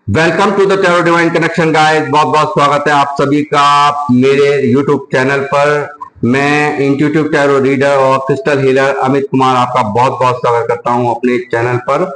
Welcome to the tarot divine connection guys. बहुत बहुत स्वागत है आप सभी का मेरे यूट्यूब चैनल पर। मैं इंट्यूटिव टैरो रीडर और क्रिस्टल हीलर अमित कुमार आपका बहुत बहुत स्वागत करता हूं अपने चैनल पर।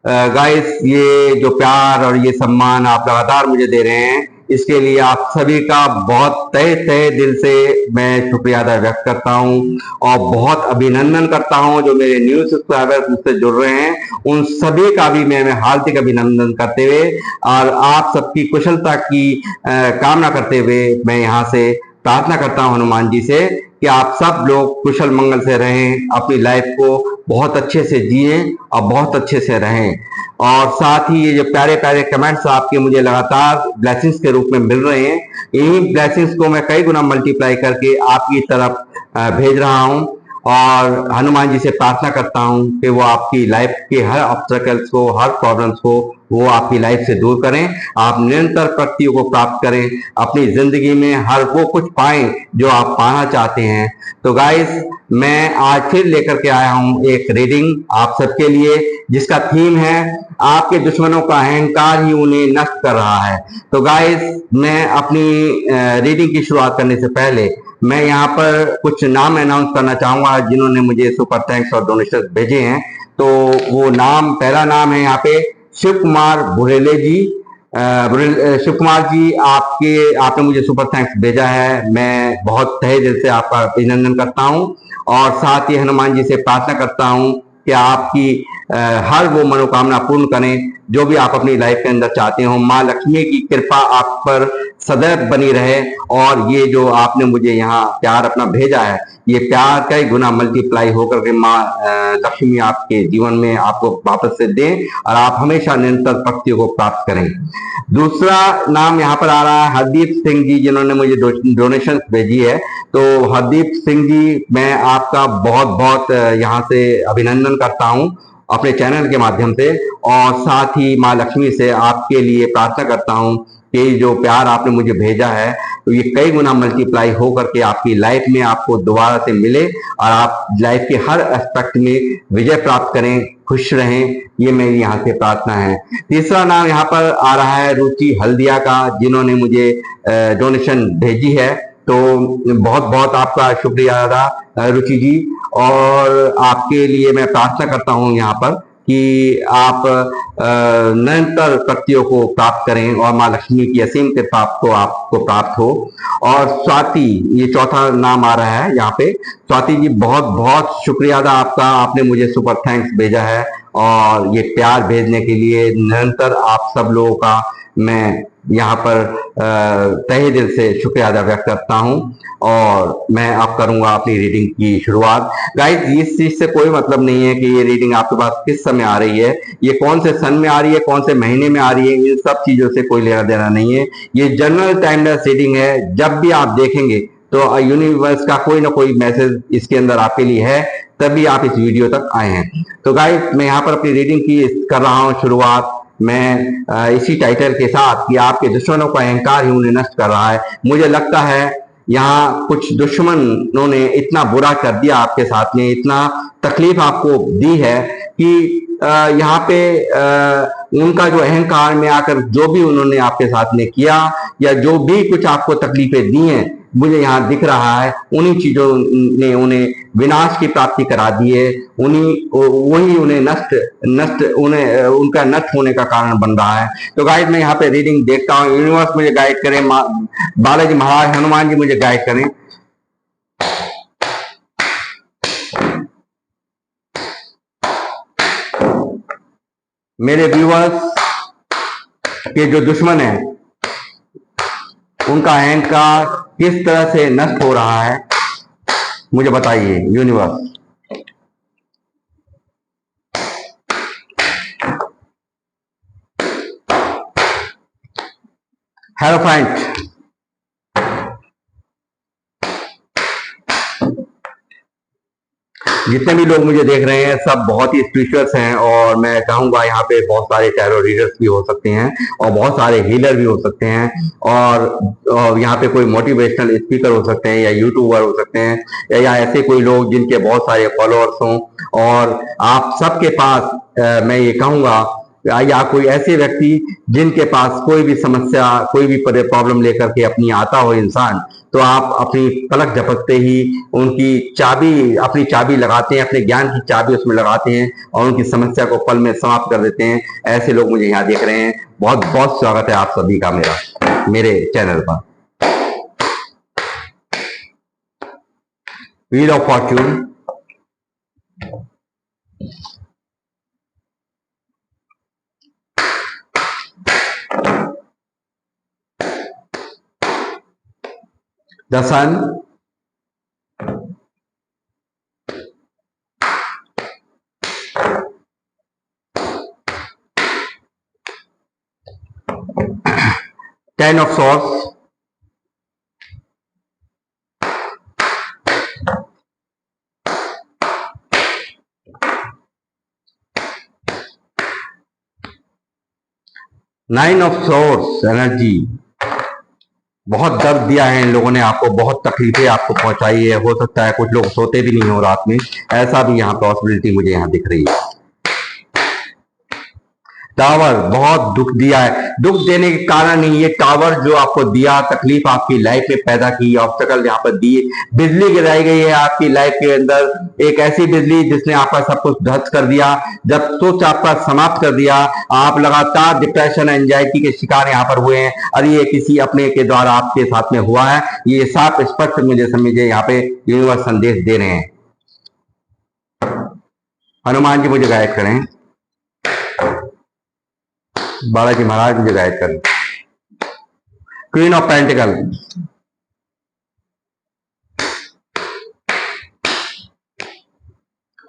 गाइस, ये जो प्यार और ये सम्मान आप लगातार मुझे दे रहे हैं, इसके लिए आप सभी का बहुत तहे तहे दिल से मैं शुक्रिया अदा व्यक्त करता हूं और बहुत अभिनंदन करता हूं। जो मेरे न्यू सब्सक्राइबर्स मुझसे जुड़ रहे हैं उन सभी का भी मैं हार्दिक अभिनंदन करते हुए और आप सबकी कुशलता की कामना करते हुए मैं यहाँ से प्रार्थना करता हूं हनुमान जी से कि आप सब लोग कुशल मंगल से रहें, अपनी लाइफ को बहुत अच्छे से जिएं और बहुत अच्छे से रहें। और साथ ही ये जो प्यारे प्यारे कमेंट्स आपके मुझे लगातार ब्लेसिंग्स के रूप में मिल रहे हैं, इन्हीं ब्लेसिंग्स को मैं कई गुना मल्टीप्लाई करके आपकी तरफ भेज रहा हूं और हनुमान जी से प्रार्थना करता हूं कि वो आपकी लाइफ के हर ऑब्स्टेकल्स को, हर प्रॉब्लम्स को वो आपकी लाइफ से दूर करें। आप निरंतर प्रगतियों को प्राप्त करें, अपनी जिंदगी में हर वो कुछ पाएं जो आप पाना चाहते हैं। तो गाइस, मैं आज फिर लेकर के आया हूं एक रीडिंग आप सबके लिए, जिसका थीम है आपके दुश्मनों का अहंकार ही उन्हें नष्ट कर रहा है। तो गाइस, मैं अपनी रीडिंग की शुरुआत करने से पहले मैं यहाँ पर कुछ नाम अनाउंस करना चाहूंगा जिन्होंने मुझे सुपर थैंक्स और डोनेशन भेजे हैं। तो वो नाम, पहला नाम है यहाँ पे शिव कुमार बुरेले जी। शिव कुमार जी, आपने मुझे सुपर थैंक्स भेजा है। मैं बहुत तहे दिल से आपका अभिनंदन करता हूं और साथ ही हनुमान जी से प्रार्थना करता हूं कि आपकी हर वो मनोकामना पूर्ण करें जो भी आप अपनी लाइफ के अंदर चाहते हो। माँ लक्ष्मी की कृपा आप पर सदैव बनी रहे और ये जो आपने मुझे यहाँ प्यार अपना भेजा है, ये प्यार कई गुना मल्टीप्लाई होकर के माँ लक्ष्मी आपके जीवन में आपको वापस से दें और आप हमेशा निरंतर प्रगति को प्राप्त करें। दूसरा नाम यहाँ पर आ रहा है हरदीप सिंह जी, जिन्होंने मुझे डोनेशन भेजी है। तो हरदीप सिंह जी, मैं आपका बहुत बहुत यहाँ से अभिनंदन करता हूँ अपने चैनल के माध्यम से और साथ ही माँ लक्ष्मी से आपके लिए प्रार्थना करता हूँ कि जो प्यार आपने मुझे भेजा है तो ये कई गुना मल्टीप्लाई होकर के आपकी लाइफ में आपको दोबारा से मिले और आप लाइफ के हर एस्पेक्ट में विजय प्राप्त करें, खुश रहें, ये मेरी यहाँ से प्रार्थना है। तीसरा नाम यहाँ पर आ रहा है रुचि हल्दिया का, जिन्होंने मुझे डोनेशन भेजी है। तो बहुत बहुत आपका शुक्रिया अदा रुचि जी, और आपके लिए मैं प्रार्थना करता हूँ यहाँ पर कि आप निरंतर प्रगतियों को प्राप्त करें और माँ लक्ष्मी की असीम कृपा आपको प्राप्त हो। और स्वाति, ये चौथा नाम आ रहा है यहाँ पे। स्वाति जी, बहुत बहुत शुक्रिया अदा आपका, आपने मुझे सुपर थैंक्स भेजा है और ये प्यार भेजने के लिए निरंतर आप सब लोगों का मैं यहाँ पर तहे दिल से शुक्रिया अदा व्यक्त करता हूँ और मैं अब करूंगा अपनी रीडिंग की शुरुआत। गाइस, इस चीज से कोई मतलब नहीं है कि ये रीडिंग आपके पास किस समय आ रही है, ये कौन से सन में आ रही है, कौन से महीने में आ रही है, इन सब चीजों से कोई लेना देना नहीं है। ये जनरल टाइमलेस रीडिंग है। जब भी आप देखेंगे तो यूनिवर्स का कोई ना कोई मैसेज इसके अंदर आपके लिए है, तभी आप इस वीडियो तक आए हैं। तो गाइस, मैं यहाँ पर अपनी रीडिंग की कर रहा हूँ शुरुआत। मैं इसी टाइटल के साथ कि आपके दुश्मनों का अहंकार ही उन्हें नष्ट कर रहा है। मुझे लगता है यहाँ कुछ दुश्मनों ने इतना बुरा कर दिया आपके साथ में, इतना तकलीफ आपको दी है कि यहाँ पे उनका जो अहंकार में आकर जो भी उन्होंने आपके साथ में किया या जो भी कुछ आपको तकलीफें दी हैं, मुझे यहाँ दिख रहा है उन्हीं चीजों ने उन्हें विनाश की प्राप्ति करा दी है। वही उन्हें उन्हें उनका नष्ट होने का कारण बन रहा है। तो गाइड, मैं यहाँ पे रीडिंग देखता हूँ। यूनिवर्स मुझे गाइड करें, बालाजी महाराज हनुमान जी मुझे गाइड करें। मेरे व्यूअर्स के जो दुश्मन है उनका अहंकार किस तरह से नष्ट हो रहा है, मुझे बताइए यूनिवर्स। हेरोफाइंट, जितने भी लोग मुझे देख रहे हैं सब बहुत ही स्पिरिचुअल्स हैं और मैं चाहूंगा यहाँ पे बहुत सारे टैरो रीडर्स भी हो सकते हैं और बहुत सारे हीलर भी हो सकते हैं और यहाँ पे कोई मोटिवेशनल स्पीकर हो सकते हैं या यूट्यूबर हो सकते हैं या ऐसे कोई लोग जिनके बहुत सारे फॉलोअर्स हों। और आप सबके पास मैं ये कहूंगा या कोई ऐसे व्यक्ति जिनके पास कोई भी समस्या, कोई भी प्रॉब्लम लेकर के अपनी आता हो इंसान, तो आप अपनी पलक झपकते ही उनकी चाबी, अपनी चाबी लगाते हैं, अपने ज्ञान की चाबी उसमें लगाते हैं और उनकी समस्या को पल में समाप्त कर देते हैं। ऐसे लोग मुझे यहाँ देख रहे हैं। बहुत बहुत स्वागत है आप सभी का मेरे चैनल पर। Wheel of fortune, the sun, ten of swords, nine of swords energy. बहुत दर्द दिया है इन लोगों ने आपको, बहुत तकलीफें आपको पहुंचाई है। हो सकता है कुछ लोग सोते भी नहीं हो रात में, ऐसा भी यहाँ पॉसिबिलिटी मुझे यहाँ दिख रही है। टावर, बहुत दुख दिया है। दुख देने के कारण ही ये टावर जो आपको दिया, तकलीफ आपकी लाइफ में पैदा की, ऑब्स्टेकल यहाँ पर दिए, बिजली गिराई गई है आपकी लाइफ के अंदर, एक ऐसी बिजली जिसने आपका सब कुछ ध्वस्त कर दिया, जब सोच आपका समाप्त कर दिया। आप लगातार डिप्रेशन, एंजाइटी के शिकार यहाँ पर हुए हैं और ये किसी अपने के द्वारा आपके साथ में हुआ है। ये साफ स्पष्ट मुझे समझे यहाँ पे यूनिवर्स संदेश दे रहे हैं। हनुमान जी मुझे गाइड करें, बालाजी महाराज मुझे गाइड करें। Queen of pentacle,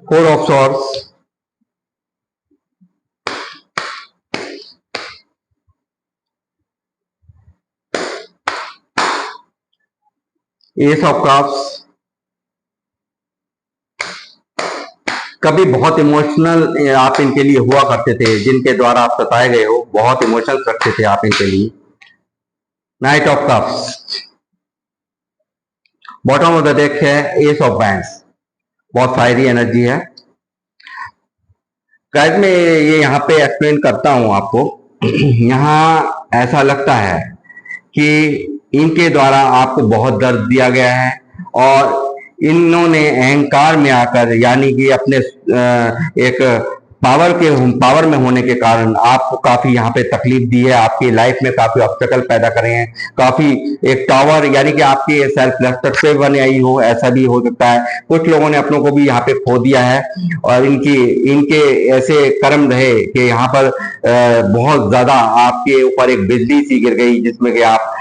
four of swords, S of cups. कभी बहुत इमोशनल आप इनके लिए हुआ करते थे, जिनके द्वारा आप सताए गए हो, बहुत इमोशंस रखते थे आप इनके लिए। Night of cups, bottom of the deck है एस ऑफ बैंड्स, बहुत फायरी एनर्जी है। गाइस मैं ये यहाँ पे एक्सप्लेन करता हूं आपको। यहाँ ऐसा लगता है कि इनके द्वारा आपको बहुत दर्द दिया गया है और इन्होंने अहंकार में आकर, यानी कि अपने एक पावर में होने के कारण आपको काफी यहाँ पे तकलीफ दी है, आपकी लाइफ में काफी ऑब्स्टेकल पैदा करे हैं, काफी एक टावर, यानी कि आपकी सेल्फ रेस्पेक्ट पे बने आई हो, ऐसा भी हो सकता है। कुछ लोगों ने अपनों को भी यहाँ पे खो दिया है और इनके ऐसे कर्म रहे कि यहाँ पर बहुत ज्यादा आपके ऊपर एक बिजली सी गिर गई, जिसमें कि आप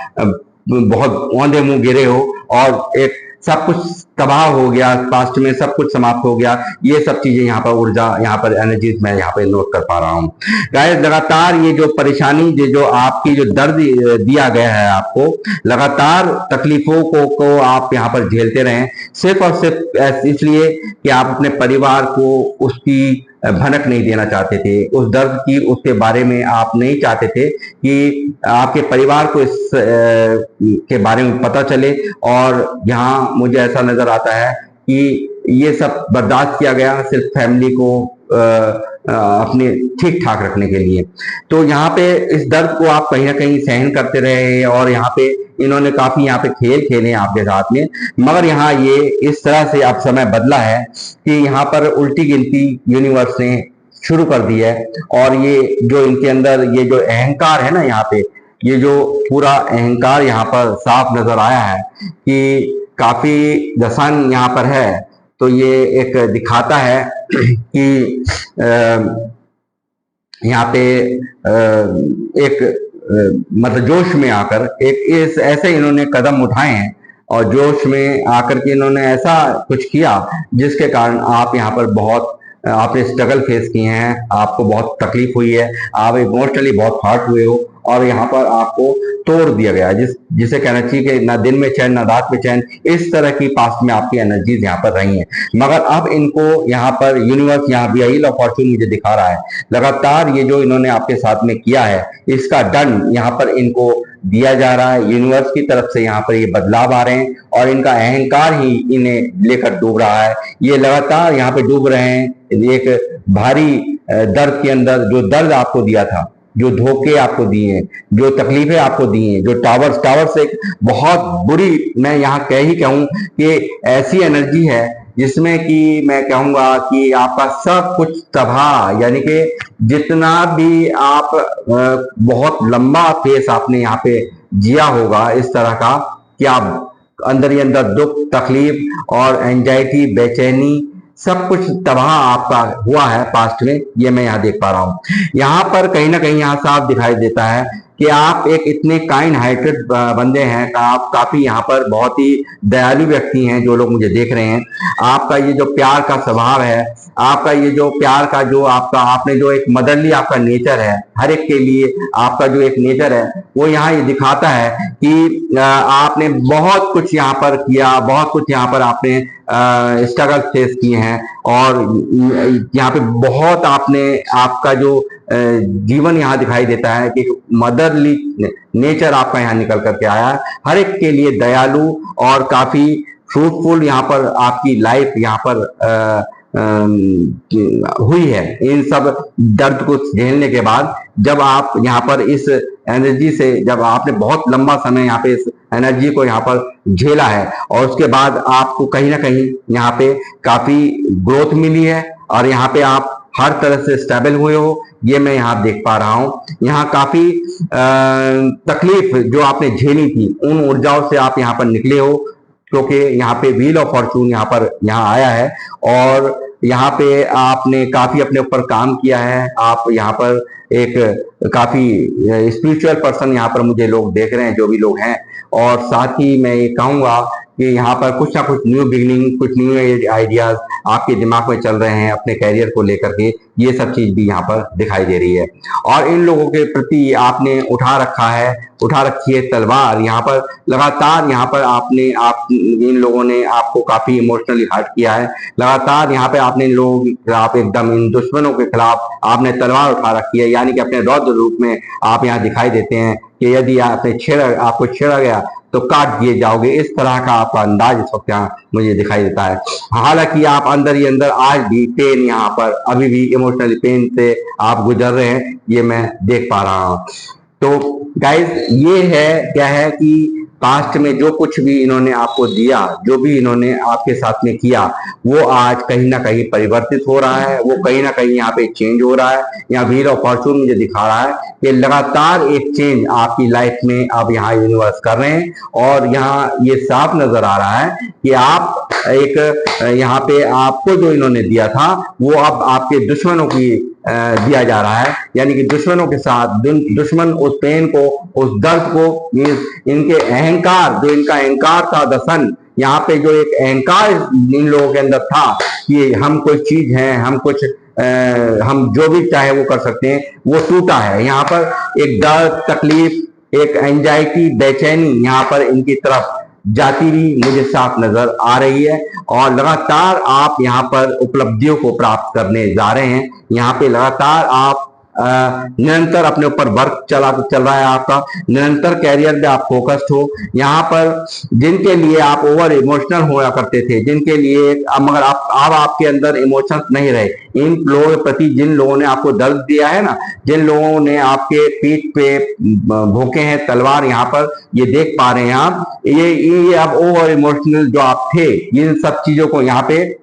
बहुत औंधे मुंह गिरे हो और एक सब कुछ तबाह हो गया, पास्ट में सब कुछ समाप्त हो गया। ये सब चीजें यहाँ पर ऊर्जा, यहाँ पर एनर्जीज मैं यहाँ पे नोट कर पा रहा हूँ। गाइस लगातार ये जो परेशानी, जो आपकी जो दर्द दिया गया है आपको, लगातार तकलीफों को आप यहाँ पर झेलते रहे, सिर्फ और सिर्फ इसलिए कि आप अपने परिवार को उसकी भनक नहीं देना चाहते थे, उस दर्द की, उसके बारे में आप नहीं चाहते थे कि आपके परिवार को इस के बारे में पता चले। और यहाँ मुझे ऐसा नजर आता है कि ये सब बर्दाश्त किया गया सिर्फ फैमिली को अपने ठीक ठाक रखने के लिए। तो यहाँ पे इस दर्द को आप कहीं ना कहीं सहन करते रहे और यहाँ पे इन्होंने काफी यहाँ पे खेल खेले आपके साथ में, मगर यहाँ ये इस तरह से अब समय बदला है कि यहाँ पर उल्टी गिनती यूनिवर्स ने शुरू कर दी है। और ये जो इनके अंदर ये जो अहंकार है ना, यहाँ पे ये जो पूरा अहंकार यहाँ पर साफ नजर आया है कि काफी दसान यहाँ पर है। तो ये एक दिखाता है कि यहाँ पे एक मतलब जोश में आकर एक ऐसे इन्होंने कदम उठाए हैं और जोश में आकर के इन्होंने ऐसा कुछ किया जिसके कारण आप यहाँ पर बहुत आपने स्ट्रगल फेस किए हैं, आपको बहुत तकलीफ हुई है, आप इमोशनली बहुत हर्ट हुए हो और यहाँ पर आपको तोड़ दिया गया, जिसे कहना चाहिए कि ना दिन में चैन ना रात में चैन। इस तरह की पास्ट में आपकी एनर्जीज यहाँ पर रही हैं, मगर अब इनको यहाँ पर यूनिवर्स, यहाँ भी व्हील ऑफ फॉर्च्यून मुझे दिखा रहा है, लगातार ये जो इन्होंने आपके साथ में किया है इसका दंड यहाँ पर इनको दिया जा रहा है। यूनिवर्स की तरफ से यहाँ पर ये बदलाव आ रहे हैं और इनका अहंकार ही इन्हें लेकर डूब रहा है। ये लगातार यहाँ पे डूब रहे हैं एक भारी दर्द के अंदर जो दर्द आपको दिया था, जो धोखे आपको दिए, जो तकलीफें आपको दी हैं, जो टावर्स एक बहुत बुरी, मैं यहाँ कह ही कहूँ कि ऐसी एनर्जी है जिसमें कि मैं कहूंगा कि आपका सब कुछ तबाह, यानी कि जितना भी आप बहुत लंबा फेस आपने यहाँ पे जिया होगा इस तरह का, कि आप अंदर ही अंदर दुख, तकलीफ और एंजाइटी, बेचैनी, सब कुछ तबाह आपका हुआ है पास्ट में, ये मैं यहाँ देख पा रहा हूँ। यहाँ पर कहीं ना कहीं यहाँ साफ दिखाई देता है कि आप एक इतने काइंड हार्टेड बंदे हैं, आप काफी यहाँ पर बहुत ही दयालु व्यक्ति हैं। जो लोग मुझे देख रहे हैं, आपका ये जो प्यार का स्वभाव है, आपका ये जो प्यार का जो आपका, आपने जो एक मदरली आपका नेचर है, हर एक के लिए आपका जो एक नेचर है, वो यहाँ ये दिखाता है कि आपने बहुत कुछ यहाँ पर किया, बहुत कुछ यहाँ पर आपने स्ट्रगल फेस किए हैं, और यहाँ पे बहुत आपने, आपका जो जीवन यहाँ दिखाई देता है कि मदरली नेचर आपका यहाँ निकल करके आया है, हर एक के लिए दयालु और काफी फ्रूटफुल यहाँ पर आपकी लाइफ यहाँ पर हुई है। इन सब दर्द को झेलने के बाद जब आप यहाँ पर इस एनर्जी से, जब आपने बहुत लंबा समय यहाँ पे इस एनर्जी को यहाँ पर झेला है, और उसके बाद आपको कहीं ना कहीं यहाँ पे काफी ग्रोथ मिली है, और यहाँ पे आप हर तरह से स्टेबल हुए हो, ये मैं यहाँ देख पा रहा हूँ। यहाँ काफी तकलीफ जो आपने झेली थी, उन ऊर्जाओं से आप यहाँ पर निकले हो, क्योंकि यहाँ पे व्हील ऑफ फॉर्चून यहाँ आया है, और यहाँ पे आपने काफी अपने ऊपर काम किया है। आप यहाँ पर एक काफी स्पिरिचुअल पर्सन यहाँ पर मुझे लोग देख रहे हैं, जो भी लोग हैं, और साथ ही मैं ये कहूंगा कि यहाँ पर कुछ ना कुछ न्यू बिगिनिंग, कुछ न्यू आइडियाज आपके दिमाग में चल रहे हैं अपने कैरियर को लेकर के, ये सब चीज भी यहाँ पर दिखाई दे रही है। और इन लोगों के प्रति आपने उठा रखी है तलवार। यहाँ पर लगातार यहाँ पर इन लोगों ने आपको काफी इमोशनली हर्ट किया है। लगातार यहाँ पे आपने इन लोगों के खिलाफ, एकदम इन दुश्मनों के खिलाफ आपने तलवार उठा रखी है, यानी कि अपने रौद्र रूप में आप यहाँ दिखाई देते हैं कि यदि आपको छेड़ा गया तो काट दिए जाओगे। इस तरह का आपका अंदाज इस वक्त यहाँ मुझे दिखाई देता है। हालांकि आप अंदर ही अंदर आज भी पेन, यहाँ पर अभी भी इमोशनल पेन से आप गुजर रहे हैं, ये मैं देख पा रहा हूँ। तो गाइस, ये है क्या है कि पास्ट में जो कुछ भी इन्होंने आपको दिया, जो भी इन्होंने आपके साथ में किया, वो आज कहीं ना कहीं परिवर्तित हो रहा है, वो कहीं ना कहीं यहाँ पे चेंज हो रहा है। यहाँ व्हील ऑफ फॉर्चून मुझे दिखा रहा है कि लगातार एक चेंज आपकी लाइफ में अब यहाँ यूनिवर्स कर रहे हैं, और यहाँ ये साफ नजर आ रहा है कि आप एक यहाँ पे आपको जो इन्होंने दिया था, वो अब आपके दुश्मनों की दिया जा रहा है, यानी कि दुश्मनों के साथ दुश्मन उस पेन को, उस दर्द को, इनके अहंकार, जो इनका अहंकार था दसन, यहाँ पे जो एक अहंकार इन लोगों के अंदर था कि हम कोई चीज हैं, हम जो भी चाहे वो कर सकते हैं, वो टूटा है। यहाँ पर एक दर्द, तकलीफ, एक एंजाइटी, बेचैनी यहाँ पर इनकी तरफ जाती हुई मुझे साफ नजर आ रही है, और लगातार आप यहाँ पर उपलब्धियों को प्राप्त करने जा रहे हैं। यहाँ पे लगातार आप निरंतर अपने ऊपर वर्क चल रहा है आपका, निरंतर कैरियर में आप फोकस्ड हो। यहाँ पर जिनके लिए आप ओवर इमोशनल होया करते थे, जिनके लिए मगर अब आपके अंदर इमोशंस नहीं रहे, इन लोगों के प्रति जिन लोगों ने आपको दर्द दिया है ना, जिन लोगों ने आपके पीठ पे भोंके हैं तलवार, यहाँ पर ये देख पा रहे हैं आप, ये अब ओवर इमोशनल जो आप थे, इन सब चीजों को यहाँ पे,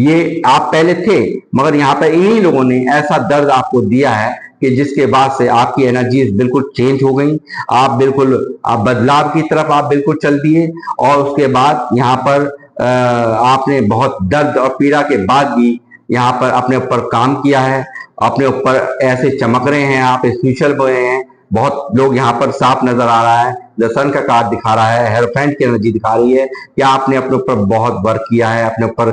ये आप पहले थे, मगर यहाँ पर इन्हीं लोगों ने ऐसा दर्द आपको दिया है कि जिसके बाद से आपकी एनर्जीज बिल्कुल चेंज हो गई। आप बदलाव की तरफ आप बिल्कुल चल दिए, और उसके बाद यहाँ पर आपने बहुत दर्द और पीड़ा के बाद भी यहाँ पर अपने ऊपर काम किया है, अपने ऊपर ऐसे चमक रहे हैं, आप स्पेशल हुए हैं। बहुत लोग यहाँ पर साफ नजर आ रहा है, द सन का कार्ड दिखा रहा है, हेरोफेंट की एनर्जी दिखा रही है कि आपने अपने ऊपर बहुत वर्क किया है, अपने ऊपर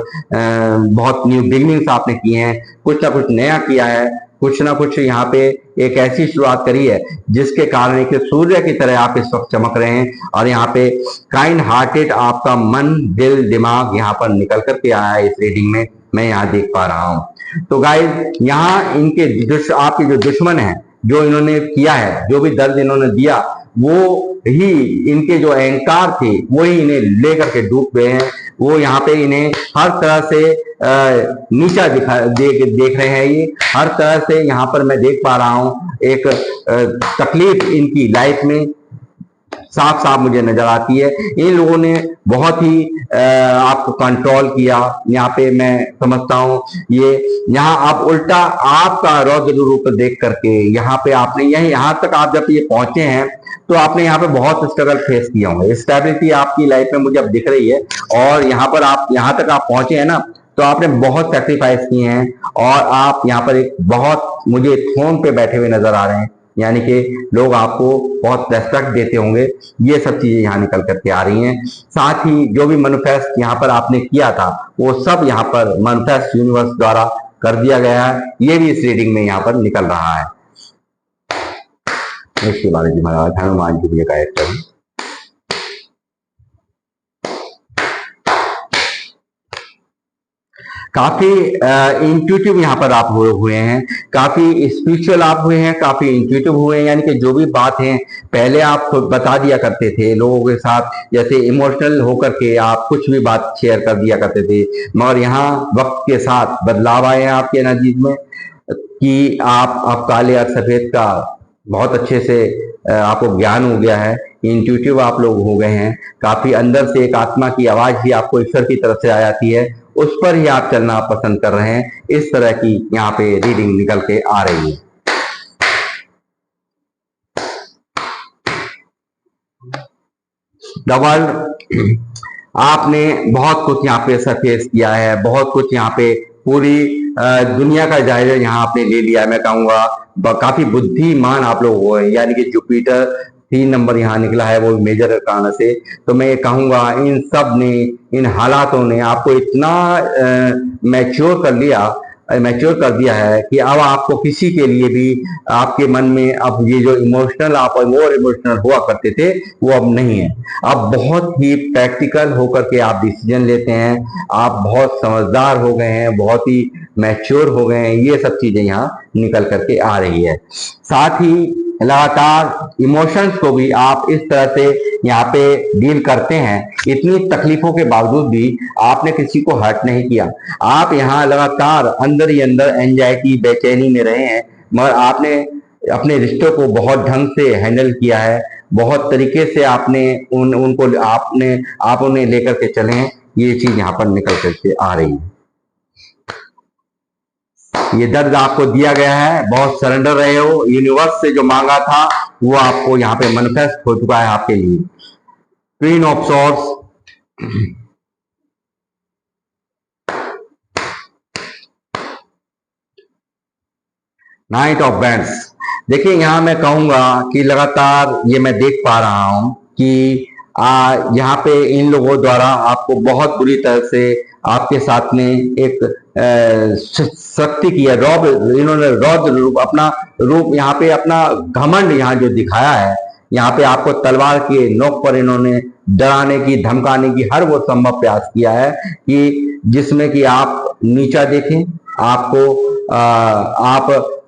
बहुत न्यू बिगिनिंग्स आपने किए हैं, कुछ ना कुछ नया किया है, कुछ ना कुछ यहाँ पे एक ऐसी शुरुआत करी है जिसके कारण एक सूर्य की तरह आप इस वक्त चमक रहे हैं। और यहाँ पे काइंड हार्टेड आपका मन, दिल, दिमाग यहाँ पर निकल करके आया है इस रीडिंग में, मैं यहाँ देख पा रहा हूँ। तो गाइस, यहाँ इनके आपके जो दुश्मन है, जो इन्होंने किया है, जो भी दर्द इन्होंने दिया, वो ही इनके जो अहंकार थे वही इन्हें लेकर के डूब गए हैं। वो यहाँ पे इन्हें हर तरह से नीचा देख रहे हैं। ये हर तरह से यहाँ पर मैं देख पा रहा हूँ एक तकलीफ इनकी लाइफ में साफ साफ मुझे नजर आती है। इन लोगों ने बहुत ही आपको कंट्रोल किया। यहाँ पे मैं समझता हूँ ये यहाँ आप उल्टा आपका रौद्र रूप देख करके यहाँ पे आपने यहाँ तक आप जब ये पहुंचे हैं तो आपने यहाँ पे बहुत स्ट्रगल फेस किया होंगे। स्टेबिलिटी आपकी लाइफ में मुझे अब दिख रही है और यहाँ पर आप यहाँ तक आप पहुंचे हैं ना, तो आपने बहुत सेक्रीफाइस किए हैं और आप यहाँ पर एक बहुत मुझे थ्रोन पे बैठे हुए नजर आ रहे हैं। यानी कि लोग आपको बहुत रेस्पेक्ट देते होंगे। ये सब चीजें यहाँ निकल करके आ रही हैं। साथ ही जो भी मैनिफेस्ट यहाँ पर आपने किया था वो सब यहाँ पर मैनिफेस्ट यूनिवर्स द्वारा कर दिया गया है। ये भी इस रीडिंग में यहाँ पर निकल रहा है। इसके बारे में महाराज हनुमान जी भी गाइड करें। काफी इंट्यूटिव यहाँ पर आप हुए हैं, काफी स्पिरिचुअल आप हुए हैं, काफी इंट्यूटिव हुए हैं। यानी कि जो भी बात है पहले आप बता दिया करते थे लोगों के साथ, जैसे इमोशनल होकर के आप कुछ भी बात शेयर कर दिया करते थे, मगर यहाँ वक्त के साथ बदलाव आए हैं आपके एनर्जीज में कि आप काले और सफेद का बहुत अच्छे से आपको ज्ञान हो गया है। इंट्यूटिव आप लोग हो गए हैं। काफी अंदर से एक आत्मा की आवाज भी आपको ईश्वर की तरफ से आ जाती है, उस पर ही आप चलना पसंद कर रहे हैं। इस तरह की यहाँ पे रीडिंग निकल के आ रही है। द वर्ल्ड आपने बहुत कुछ यहाँ पे सरफेस किया है, बहुत कुछ यहाँ पे पूरी दुनिया का जायजा यहाँ आपने ले लिया है। मैं कहूंगा काफी बुद्धिमान आप लोग हुए, यानी कि जुपिटर 3 नंबर यहाँ निकला है वो मेजर अरकाना से। तो मैं कहूंगा इन सब ने, इन हालातों ने आपको इतना मैच्योर कर दिया है कि अब आपको किसी के लिए भी आपके मन में अब ये जो इमोशनल आप और इमोशनल हुआ करते थे वो अब नहीं है। अब बहुत ही प्रैक्टिकल होकर के आप डिसीजन लेते हैं। आप बहुत समझदार हो गए हैं, बहुत ही मैच्योर हो गए हैं। ये सब चीजें यहाँ निकल करके आ रही है। साथ ही लगातार इमोशंस को भी आप इस तरह से यहाँ पे डील करते हैं। इतनी तकलीफों के बावजूद भी आपने किसी को हर्ट नहीं किया। आप यहाँ लगातार अंदर ही अंदर एंजाइटी बेचैनी में रहे हैं, मगर आपने अपने रिश्तों को बहुत ढंग से हैंडल किया है। बहुत तरीके से आपने उनको आप उन्हें लेकर के चले हैं। ये चीज यहाँ पर निकल करके आ रही है। ये दर्द आपको दिया गया है, बहुत सरेंडर रहे हो। यूनिवर्स से जो मांगा था वो आपको यहाँ पे मैनिफेस्ट हो चुका है आपके लिए। Queen of swords, night of bands. देखिए यहाँ मैं कहूंगा कि लगातार ये मैं देख पा रहा हूं कि यहाँ पे इन लोगों द्वारा आपको बहुत बुरी तरह से आपके साथ में एक शक्ति की है। इन्होंने रौद्र रूप, अपना रूप यहाँ पे, अपना घमंड यहाँ जो दिखाया है, यहाँ पे आपको तलवार के नोक पर इन्होंने डराने की, धमकाने की हर वो संभव प्रयास किया है कि जिसमें कि आप नीचा देखें, आप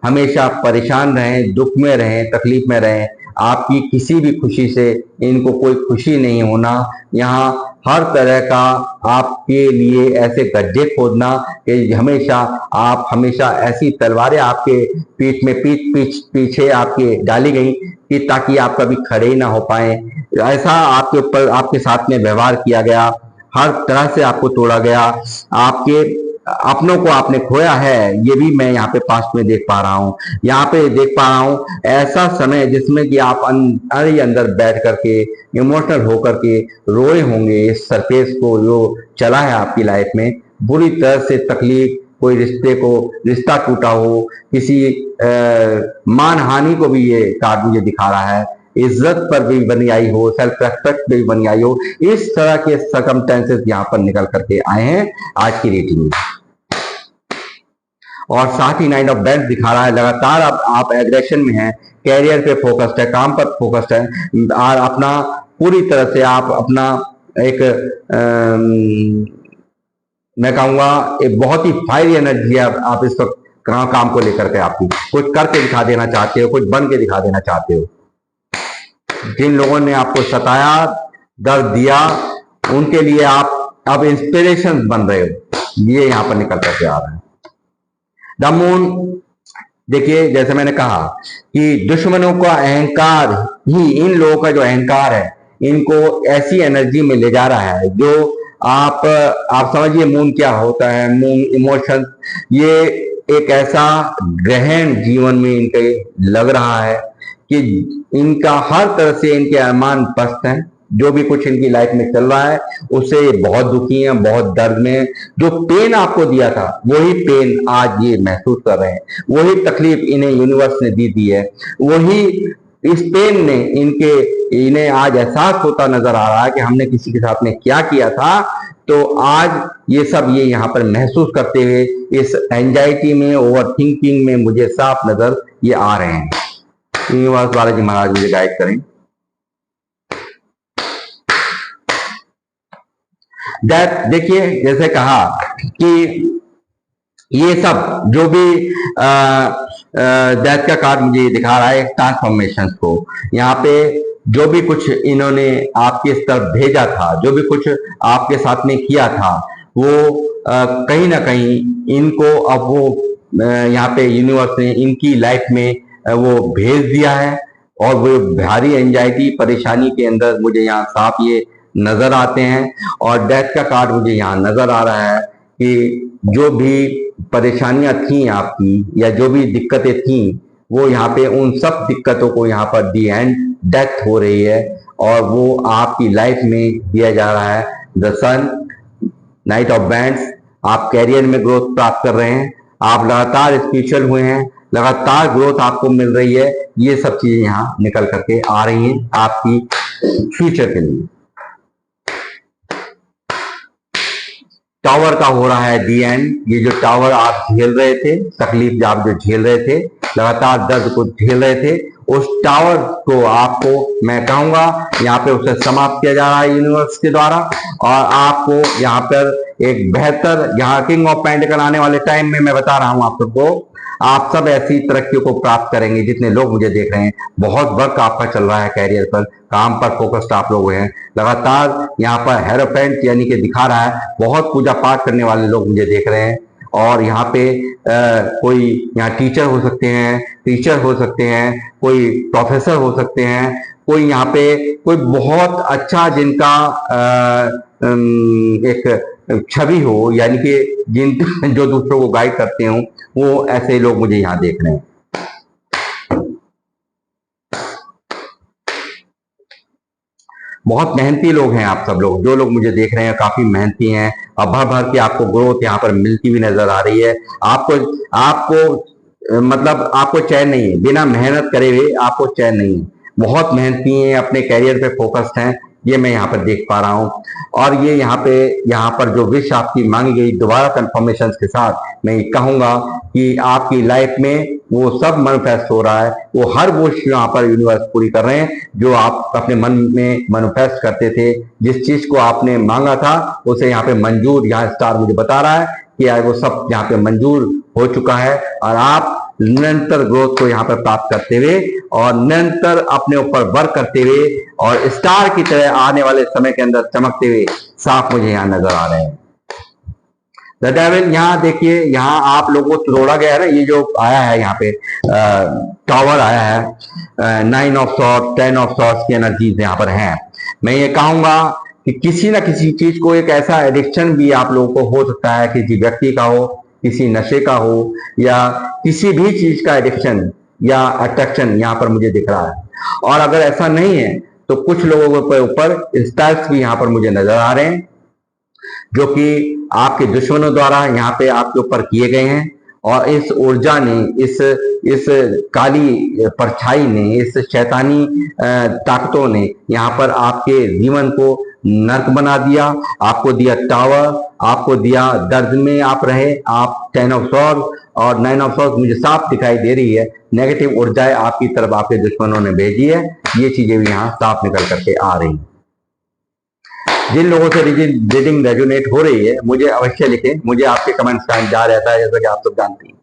हमेशा परेशान रहें, दुख में रहें, तकलीफ में रहें। आपकी किसी भी खुशी से इनको कोई खुशी नहीं होना। यहाँ हर तरह का आपके लिए ऐसे गड्ढे खोदना कि हमेशा ऐसी तलवारें आपके पीठ में पीछे आपके डाली गई कि ताकि आप कभी खड़े ही ना हो पाए। ऐसा आपके ऊपर, आपके साथ में व्यवहार किया गया, हर तरह से आपको तोड़ा गया। आपके अपनों को आपने खोया है, ये भी मैं यहाँ पे पास्ट में देख पा रहा हूँ। यहाँ पे देख पा रहा हूँ ऐसा समय जिसमें कि आप अंदर बैठ करके इमोशनल होकर के रोए होंगे। इस सरफेस को जो चला है आपकी लाइफ में, बुरी तरह से तकलीफ, कोई रिश्ता टूटा हो, किसी मान हानि को भी ये कार्ड मुझे दिखा रहा है। इज्जत पर भी बनी आई हो, सेल्फ रेस्पेक्ट पे भी बनी आई हो। इस तरह के सर्कमस्टेंसेस यहाँ पर निकल करके आए हैं आज की रीडिंग में। और साथ ही नाइट ऑफ बैंड्स दिखा रहा है लगातार आप एग्रेशन में हैं, कैरियर पे फोकस्ड है, काम पर फोकस्ड है, और अपना पूरी तरह से आप अपना एक मैं कहूंगा एक बहुत ही फायरी एनर्जी है आप इस वक्त काम को लेकर के। आपकी कुछ करके दिखा देना चाहते हो, कुछ बन के दिखा देना चाहते हो। जिन लोगों ने आपको सताया, दर्द दिया, उनके लिए आप अब इंस्पिरेशन बन रहे हो, ये यहां पर निकल करके आ रहा है। द मून, देखिए जैसे मैंने कहा कि दुश्मनों का अहंकार ही, इन लोगों का जो अहंकार है, इनको ऐसी एनर्जी में ले जा रहा है जो आप समझिए मून क्या होता है। मून इमोशन, ये एक ऐसा ग्रहण जीवन में इनके लग रहा है कि इनका हर तरह से इनके अरमान पस्त हैं। जो भी कुछ इनकी लाइफ में चल रहा है उससे ये बहुत दुखी हैं, बहुत दर्द में हैं। जो पेन आपको दिया था वही पेन आज ये महसूस कर रहे हैं, वही तकलीफ इन्हें यूनिवर्स ने दी है, वही इस पेन ने इन्हें आज एहसास होता नजर आ रहा है कि हमने किसी के साथ में क्या किया था। तो आज ये सब ये यहाँ पर महसूस करते हुए इस एंजाइटी में, ओवर थिंकिंग में मुझे साफ नजर ये आ रहे हैं। यूनिवर्स बालाजी महाराज मुझे गाइड करें। देखिए जैसे कहा कि ये सब जो भी डेथ का कार्ड मुझे दिखा रहा है ट्रांसफॉर्मेशन को, यहाँ पे जो भी कुछ इन्होंने आपके तरफ भेजा था, जो भी कुछ आपके साथ में किया था, वो कहीं ना कहीं इनको अब वो यहाँ पे यूनिवर्स ने इनकी लाइफ में वो भेज दिया है। और वो भारी एंजाइटी परेशानी के अंदर मुझे यहाँ साफ ये नजर आते हैं। और डेथ का कार्ड मुझे यहाँ नजर आ रहा है कि जो भी परेशानियां थी आपकी, या जो भी दिक्कतें थी, वो यहाँ पे उन सब दिक्कतों को यहाँ पर दी एंड डेथ हो रही है। और वो आपकी लाइफ में दिया जा रहा है the sun, knight of wands. आप कैरियर में ग्रोथ प्राप्त कर रहे हैं, आप लगातार स्पिरिचुअल हुए हैं, लगातार ग्रोथ आपको मिल रही है। ये सब चीजें यहाँ निकल करके आ रही हैं आपकी फ्यूचर के लिए। टावर का हो रहा है दी एंड। ये जो टावर आप झेल रहे थे, तकलीफ आप जो झेल रहे थे, लगातार दर्द को झेल रहे थे, उस टावर को आपको मैं कहूंगा यहाँ पे उसे समाप्त किया जा रहा है यूनिवर्स के द्वारा। और आपको यहाँ पर एक बेहतर, यहाँ किंग ऑफ पेंटिकल आने वाले टाइम में मैं बता रहा हूं आप सबको, आप सब ऐसी तरक्कियों को प्राप्त करेंगे। जितने लोग मुझे देख रहे हैं, बहुत वर्क आपका चल रहा है कैरियर पर, काम पर फोकस्ड आप लोग हैं लगातार। यहाँ पर हेरोपेंट यानी कि दिखा रहा है, बहुत पूजा पाठ करने वाले लोग मुझे देख रहे हैं। और यहाँ पे कोई यहाँ टीचर हो सकते हैं, टीचर हो सकते हैं, कोई प्रोफेसर हो सकते हैं, कोई यहाँ पे कोई बहुत अच्छा जिनका एक छवि हो, यानी कि जिन जो दूसरों को गाइड करते हो, वो ऐसे लोग मुझे यहाँ देख रहे हैं। बहुत मेहनती लोग हैं आप सब लोग, जो लोग मुझे देख रहे हैं काफी मेहनती हैं। और भर भर के आपको ग्रोथ यहाँ पर मिलती हुई नजर आ रही है। आपको मतलब आपको चैन नहीं है, बिना मेहनत करे हुए आपको चैन नहीं है। बहुत मेहनती हैं, अपने कैरियर पे फोकस्ड हैं, ये मैं यहाँ पर देख पा रहा हूँ। और ये यहाँ पर जो विश आपकी मांगी गई, दोबारा कंफर्मेशन के साथ मैं कहूंगा कि आपकी लाइफ में वो सब मैनिफेस्ट हो रहा है। वो हर विश यहाँ पर यूनिवर्स पूरी कर रहे हैं जो आप अपने मन में मैनिफेस्ट करते थे। जिस चीज को आपने मांगा था उसे यहाँ पे मंजूर, यहाँ स्टार मुझे बता रहा है कि वो सब यहाँ पे मंजूर हो चुका है। और आप निरंतर ग्रोथ को यहाँ पर प्राप्त करते हुए और निरंतर अपने ऊपर वर्क करते हुए और स्टार की तरह आने वाले समय के अंदर चमकते हुए साफ मुझे यहाँ नजर आ रहे हैं। द डेविल, यहाँ देखिए, यहाँ आप लोगों को तोड़ा गया है ना, ये जो आया है यहाँ पे टावर आया है, 9 ऑफ सॉर्ड्स, 10 ऑफ सॉर्ड्स की एनर्जीज यहाँ पर हैं। मैं ये कहूंगा कि किसी ना किसी चीज को, एक ऐसा एडिक्शन भी आप लोगों को हो सकता है, किसी व्यक्ति का हो, किसी नशे का हो, या किसी भी चीज का एडिक्शन या अट्रैक्शन यहाँ पर मुझे दिख रहा है। और अगर ऐसा नहीं है तो कुछ लोगों के ऊपर स्टाइल्स भी यहाँ पर मुझे नजर आ रहे हैं जो कि आपके दुश्मनों द्वारा यहाँ पे आपके ऊपर किए गए हैं। और इस ऊर्जा ने, इस काली परछाई ने, इस शैतानी ताकतों ने यहाँ पर आपके जीवन को नर्क बना दिया। आपको दिया टावर, आपको दिया दर्द में आप रहे। आप 10 ऑफ सॉर्ड्स और 9 ऑफ सॉर्ड्स मुझे साफ दिखाई दे रही है। नेगेटिव ऊर्जाएं आपकी तरफ आपके दुश्मनों ने भेजी है, ये चीजें भी यहाँ साफ निकल करके आ रही। जिन लोगों से रीडिंग रेजोनेट हो रही है मुझे अवश्य लिखें, मुझे आपके कमेंट्स का इंतजार रहता है, जैसा कि आप सब जानते हैं।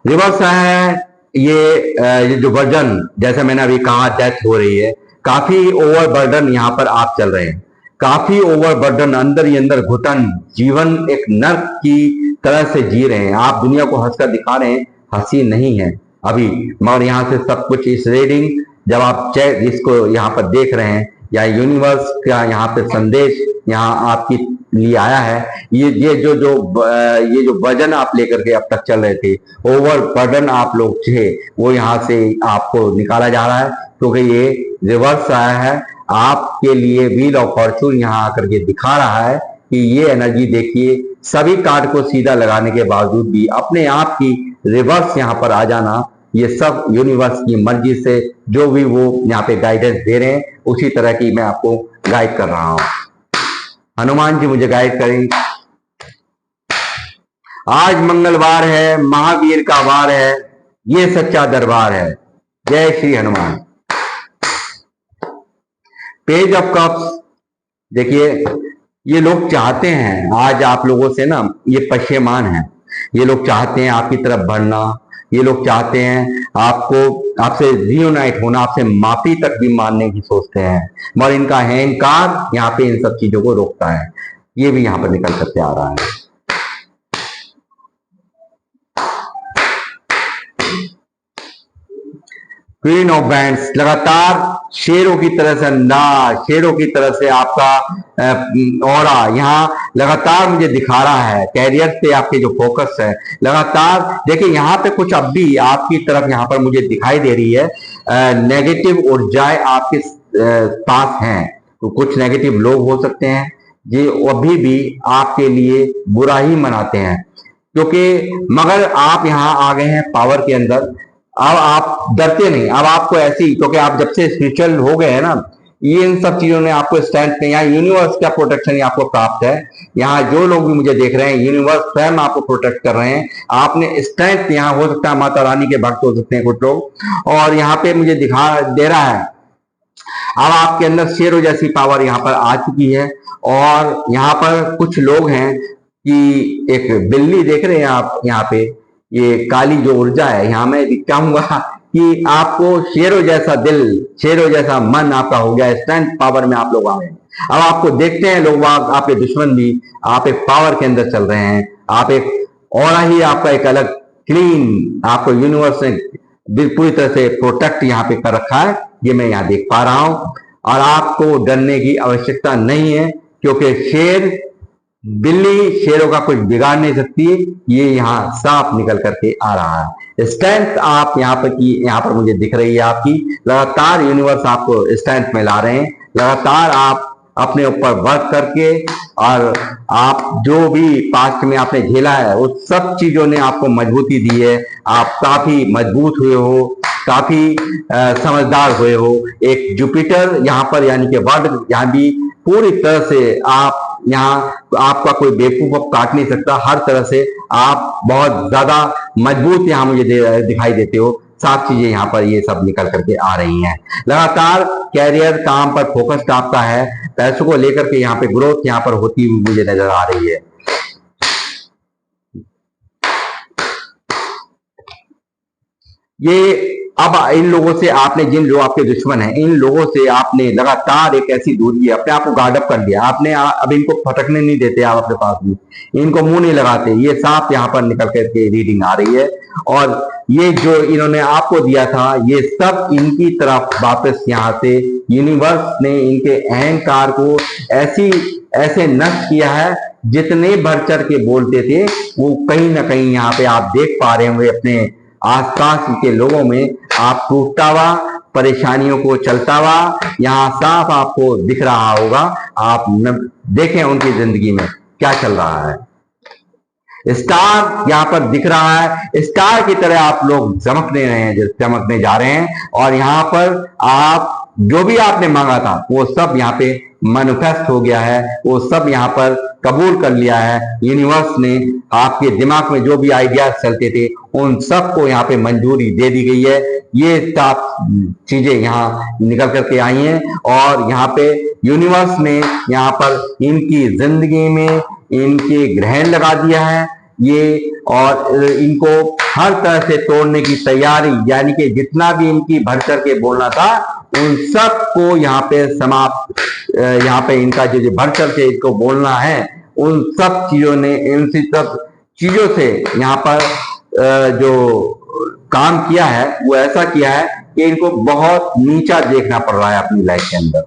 रिवर्स है ये जो वर्जन, जैसे मैंने अभी कहा, डेथ हो रही है, काफी ओवरबर्डन यहाँ पर आप चल रहे हैं, काफी ओवरबर्डन, अंदर ही अंदर घुटन, जीवन एक नर्क की तरह से जी रहे हैं। आप दुनिया को हंसकर दिखा रहे हैं, हंसी नहीं है अभी, मगर यहाँ से सब कुछ इस रीडिंग, जब आप चेक इसको यहाँ पर देख रहे हैं, या यूनिवर्स का यहाँ पे संदेश यहाँ आपकी लिए आया है, ये जो वजन आप लेकर के अब तक चल रहे थे, ओवर बर्डन आप लोग थे, वो यहाँ से आपको निकाला जा रहा है, क्योंकि ये रिवर्स आया है आपके लिए। व्हील ऑफ फॉर्चून यहाँ आकर के दिखा रहा है कि ये एनर्जी देखिए, सभी कार्ड को सीधा लगाने के बावजूद भी अपने आप की रिवर्स यहाँ पर आ जाना, ये सब यूनिवर्स की मर्जी से जो भी वो यहाँ पे गाइडेंस दे रहे हैं, उसी तरह की मैं आपको गाइड कर रहा हूं। हनुमान जी मुझे गाइड करें। आज मंगलवार है, महावीर का वार है, ये सच्चा दरबार है। जय Shri Hanuman. Page of cups, देखिए ये लोग चाहते हैं आज आप लोगों से ना, ये पशेमान है, ये लोग चाहते हैं आपकी तरफ बढ़ना, ये लोग चाहते हैं आपको, आपसे रियूनाइट होना, आपसे माफी तक भी मानने की सोचते हैं, मगर इनका अहंकार यहाँ पे इन सब चीजों को रोकता है। ये भी यहाँ पर निकल करके आ रहा है। क्वीन ऑफ बैंड्स, लगातार शेरों की तरह से अंदाज, शेरों की तरह से आपका ऑरा यहाँ लगातार मुझे दिखा रहा है। कैरियर पे आपके जो फोकस है लगातार, देखिए यहाँ पे कुछ अब भी आपकी तरफ यहाँ पर मुझे दिखाई दे रही है, नेगेटिव ऊर्जाएं आपके पास हैं। तो कुछ नेगेटिव लोग हो सकते हैं जो अभी भी आपके लिए बुरा ही मनाते हैं, क्योंकि मगर आप यहाँ आ गए हैं पावर के अंदर। अब आप डरते नहीं, अब आपको ऐसी, क्योंकि आप जब से स्पिरिचुअल हो गए हैं ना, ये इन सब चीजों ने आपको स्ट्रेंथ में, यहाँ यूनिवर्स का प्रोटेक्शन आपको प्राप्त है। यहाँ जो लोग भी मुझे देख रहे हैं, यूनिवर्स स्वयं आपको प्रोटेक्ट कर रहे हैं। आपने स्ट्रेंथ, यहाँ हो सकता है माता रानी के भक्त हो सकते हैं कुछ लोग, और यहाँ पे मुझे दिखा दे रहा है अब आपके अंदर शेरों जैसी पावर यहाँ पर आ चुकी है। और यहाँ पर कुछ लोग हैं कि एक बिल्ली देख रहे हैं आप यहाँ पे, ये काली जो ऊर्जा है, यहाँ मैं कहूंगा कि आपको शेरों जैसा दिल, शेरों जैसा मन आपका हो गया, स्ट्रेंथ पावर में आप लोग आ गए। अब आपको देखते हैं लोग, आपके दुश्मन भी, आप एक पावर के अंदर चल रहे हैं, आप एक और ही आपका एक अलग क्लीन, आपको यूनिवर्स ने पूरी तरह से प्रोटेक्ट यहाँ पे कर रखा है, ये मैं यहाँ देख पा रहा हूं। और आपको डरने की आवश्यकता नहीं है, क्योंकि शेर, बिल्ली शेरों का कुछ बिगाड़ नहीं सकती, ये यहाँ साफ निकल करके आ रहा है। स्ट्रेंथ आप यहाँ पर की, यहाँ पर मुझे दिख रही है आपकी, लगातार यूनिवर्स आपको स्ट्रेंथ में ला रहे हैं। लगातार आप अपने ऊपर वर्क करके, और आप जो भी पास्ट में आपने झेला है उस सब चीजों ने आपको मजबूती दी है। आप काफी मजबूत हुए हो, काफी समझदार हुए हो। एक जुपिटर यहाँ पर, यानी कि वर्ल्ड, यहाँ भी पूरी तरह से आप, यहाँ आपका कोई बेवकूफ काट नहीं सकता। हर तरह से आप बहुत ज्यादा मजबूत यहाँ मुझे दिखाई देते हो। सात चीजें यहाँ पर ये सब निकल करके आ रही हैं। लगातार कैरियर, काम पर फोकस्ड आपका है, पैसों को लेकर के यहाँ पे ग्रोथ यहाँ पर होती हुई मुझे नजर आ रही है। ये अब इन लोगों से आपने, जिन लोग आपके दुश्मन हैं, इन लोगों से आपने लगातार एक ऐसी दूरी है, अपने आप को गार्ड अप कर लिया आपने। अब इनको फटकने नहीं देते आप अपने पास भी, इनको मुंह नहीं लगाते। ये साफ यहाँ पर निकल करके रीडिंग आ रही है। और ये जो इन्होंने आपको दिया था, ये सब इनकी तरफ वापस यहाँ से यूनिवर्स ने इनके अहंकार को ऐसे नष्ट किया है। जितने बढ़ चढ़ के बोलते थे वो कहीं ना कहीं यहाँ पे आप देख पा रहे होंगे अपने आसपास के लोगों में, आप टूटता हुआ, परेशानियों को चलता हुआ यहाँ साफ आपको दिख रहा होगा। आप देखें उनकी जिंदगी में क्या चल रहा है। स्टार यहाँ पर दिख रहा है, स्टार की तरह आप लोग चमकने रहे हैं, चमकने जा रहे हैं। और यहाँ पर आप जो भी आपने मांगा था वो सब यहाँ पे मैनिफेस्ट हो गया है, वो सब यहाँ पर कबूल कर लिया है। यूनिवर्स ने आपके दिमाग में जो भी आइडियाज चलते थे उन सबको यहाँ पे मंजूरी दे दी गई है। ये सब चीजें यहाँ निकल करके आई हैं, और यहाँ पे यूनिवर्स ने यहाँ पर इनकी जिंदगी में इनके ग्रहण लगा दिया है। ये, और इनको हर तरह से तोड़ने की तैयारी, यानी कि जितना भी इनकी बढ़ चढ़ के बोलना था उन सब को यहाँ पे समाप्त, यहाँ पे इनका जो बढ़ चढ़ के इनको बोलना है उन सब चीजों ने, इन सब चीजों से यहाँ पर जो काम किया है वो ऐसा किया है कि इनको बहुत नीचा देखना पड़ रहा है अपनी लाइफ के अंदर।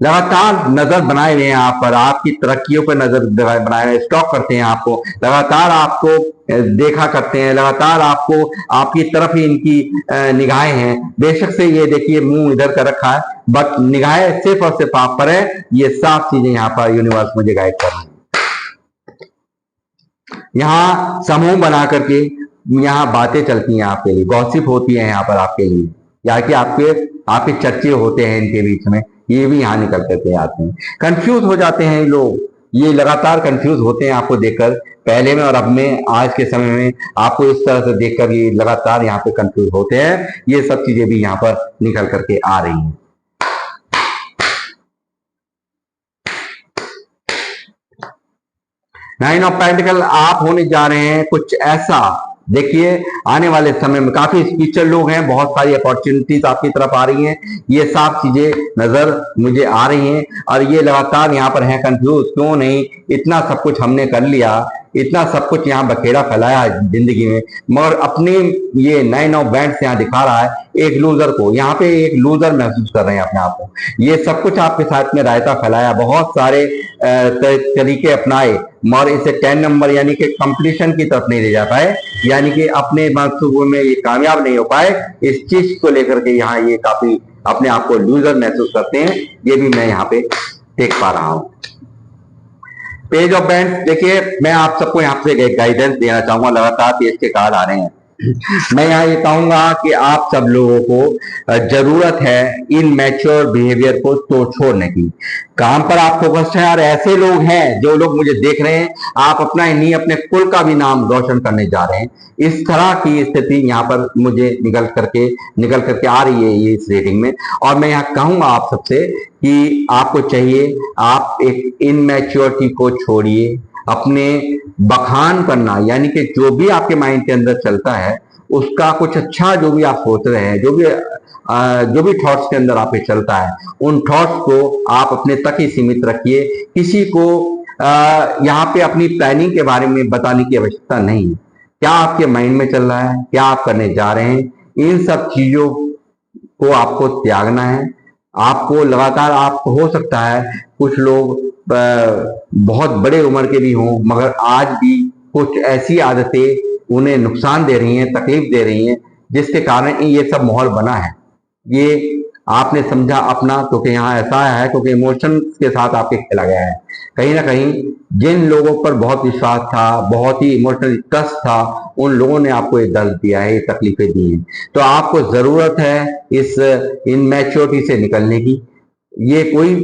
लगातार नजर बनाए हुए हैं आप पर, आपकी तरक्कियों पर नजर बनाए हुए, स्टॉक करते हैं आपको, लगातार आपको देखा करते हैं, लगातार आपको, आपकी तरफ ही इनकी निगाहें हैं। बेशक से ये देखिए मुंह इधर कर रखा है, बट निगाहें सिर्फ और सिर्फ आप पर है। ये साफ चीजें यहाँ पर यूनिवर्स मुझे गाइड कर रहे हैं। यहाँ समूह बना करके यहाँ बातें चलती हैं आपके लिए, गॉसिप होती है यहाँ पर आपके लिए, या कि आपके चर्चे होते हैं इनके बीच में, ये भी यहाँ निकल करके आते हैं। कंफ्यूज हो जाते हैं लोग, ये लगातार कंफ्यूज होते हैं आपको देखकर, पहले में और अब में, आज के समय में आपको इस तरह से देखकर ये लगातार यहाँ पे कंफ्यूज होते हैं। ये सब चीजें भी यहाँ पर निकल करके आ रही हैं। नाइन ऑफ पेंटिकल आप होने जा रहे हैं कुछ ऐसा, देखिए आने वाले समय में काफी स्पिरिचुअल लोग हैं, बहुत सारी अपॉर्चुनिटीज आपकी तरफ आ रही हैं, ये सब चीजें नजर मुझे आ रही हैं। और ये लगातार यहाँ पर है कंफ्यूज, क्यों नहीं, इतना सब कुछ हमने कर लिया, इतना सब कुछ यहाँ बखेड़ा फैलाया जिंदगी में, मगर अपने ये 9 ऑफ बैंड्स यहाँ दिखा रहा है एक लूजर को, यहाँ पे एक लूजर महसूस कर रहे हैं अपने आप को। ये सब कुछ आपके साथ में रायता फैलाया, बहुत सारे तरीके अपनाए, मगर इसे 10 नंबर यानी कि कंप्लीशन की तरफ नहीं ले जा पाए, यानी कि अपने मंसूबों में ये कामयाब नहीं हो पाए। इस चीज को लेकर के यहाँ ये काफी अपने आप को लूजर महसूस करते हैं, ये भी मैं यहाँ पे देख पा रहा हूँ। पेज ऑफ बैंड, देखिए मैं आप सबको यहाँ से गाइडेंस देना चाहूंगा, लगातार पेज के कार्ड आ रहे हैं। मैं यहाँ ये कहूंगा कि आप सब लोगों को जरूरत है इन मैच्योर बिहेवियर को तो छोड़ने की। काम पर आप फोकस है, और ऐसे लोग हैं जो लोग मुझे देख रहे हैं, आप अपना ही नहीं अपने कुल का भी नाम रोशन करने जा रहे हैं। इस तरह की स्थिति यहाँ पर मुझे निकल करके आ रही है ये इस रीडिंग में। और मैं यहाँ कहूंगा आप सबसे कि आपको चाहिए, आप एक इनमैच्योरिटी को छोड़िए, अपने बखान करना, यानी कि जो भी आपके माइंड के अंदर चलता है उसका कुछ अच्छा जो भी आप सोच रहे हैं, जो भी थॉट्स के अंदर आपके चलता है, उन थॉट्स को आप अपने तक ही सीमित रखिए। किसी को यहाँ पे अपनी प्लानिंग के बारे में बताने की आवश्यकता नहीं है। क्या आपके माइंड में चल रहा है, क्या आप करने जा रहे हैं, इन सब चीजों को आपको त्यागना है। आपको लगातार, आप हो सकता है कुछ लोग बहुत बड़े उम्र के भी हों, मगर आज भी कुछ ऐसी आदतें उन्हें नुकसान दे रही हैं, तकलीफ दे रही हैं, जिसके कारण ये सब माहौल बना है। ये आपने समझा अपना, क्योंकि यहाँ ऐसा है, क्योंकि इमोशन के साथ आपके खेला गया है। कहीं ना कहीं जिन लोगों पर बहुत विश्वास था, बहुत ही इमोशनल ट्रस्ट था, उन लोगों ने आपको ये दर्द दिया है, ये तकलीफें दी हैं। तो आपको जरूरत है इस इनमैच्योरिटी से निकलने की। ये कोई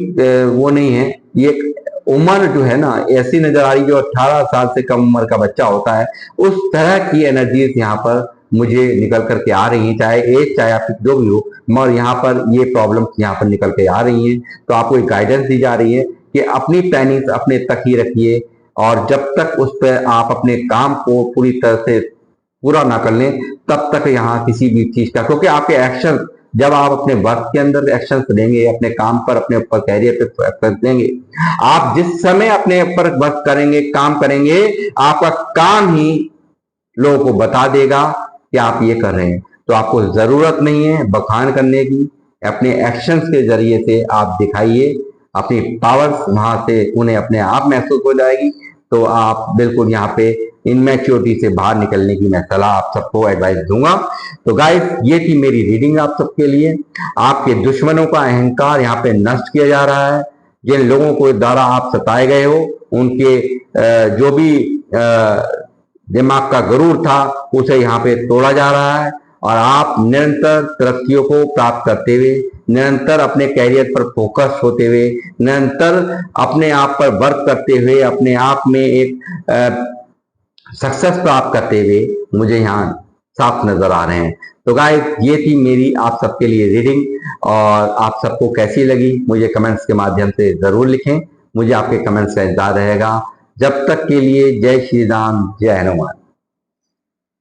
वो नहीं है, ये उम्र जो है ना ऐसी नजर आ रही, जो 18 साल से कम उम्र का बच्चा होता है, उस तरह की एनर्जीज यहाँ पर मुझे निकल करके आ रही है, चाहे एज चाहे आप जो भी हो, मगर यहाँ पर ये प्रॉब्लम्स यहाँ पर निकल के आ रही हैं। तो आपको एक गाइडेंस दी जा रही है कि अपनी प्लानिंग अपने तक ही रखिए, और जब तक उस पर आप अपने काम को पूरी तरह से पूरा ना कर लें, तब तक यहाँ किसी भी चीज का, क्योंकि आपके एक्शन, जब आप अपने वर्क के अंदर एक्शन लेंगे, अपने काम पर, अपने ऊपर कैरियर पे एक्शन लेंगे, आप जिस समय अपने ऊपर वर्क करेंगे, काम करेंगे, आपका काम ही लोगों को बता देगा कि आप ये कर रहे हैं। तो आपको जरूरत नहीं है बखान करने की, अपने एक्शंस के जरिए से आप दिखाइए अपनी पावर्स, वहां से उन्हें अपने आप महसूस हो जाएगी। तो आप बिल्कुल यहाँ पे इनमैच्योरिटी से बाहर निकलने की मैं सलाह आप सबको एडवाइस दूंगा। तो गाइस, ये थी मेरी रीडिंग आप सबके लिए। आपके दुश्मनों का अहंकार यहाँ पे नष्ट किया जा रहा है। जिन लोगों को द्वारा आप सताए गए हो, उनके जो भी दिमाग का गुरूर था, उसे यहाँ पे तोड़ा जा रहा है, और आप निरंतर तरक्कियों को प्राप्त करते हुए, निरंतर अपने कैरियर पर फोकस होते हुए, निरंतर अपने आप पर वर्क करते हुए, अपने आप में एक सक्सेस प्राप्त करते हुए मुझे यहाँ साफ नजर आ रहे हैं। तो गाइस, ये थी मेरी आप सबके लिए रीडिंग, और आप सबको कैसी लगी मुझे कमेंट्स के माध्यम से जरूर लिखें। मुझे आपके कमेंट्स का इंतजार रहेगा। जब तक के लिए जय श्री राम, जय हनुमान।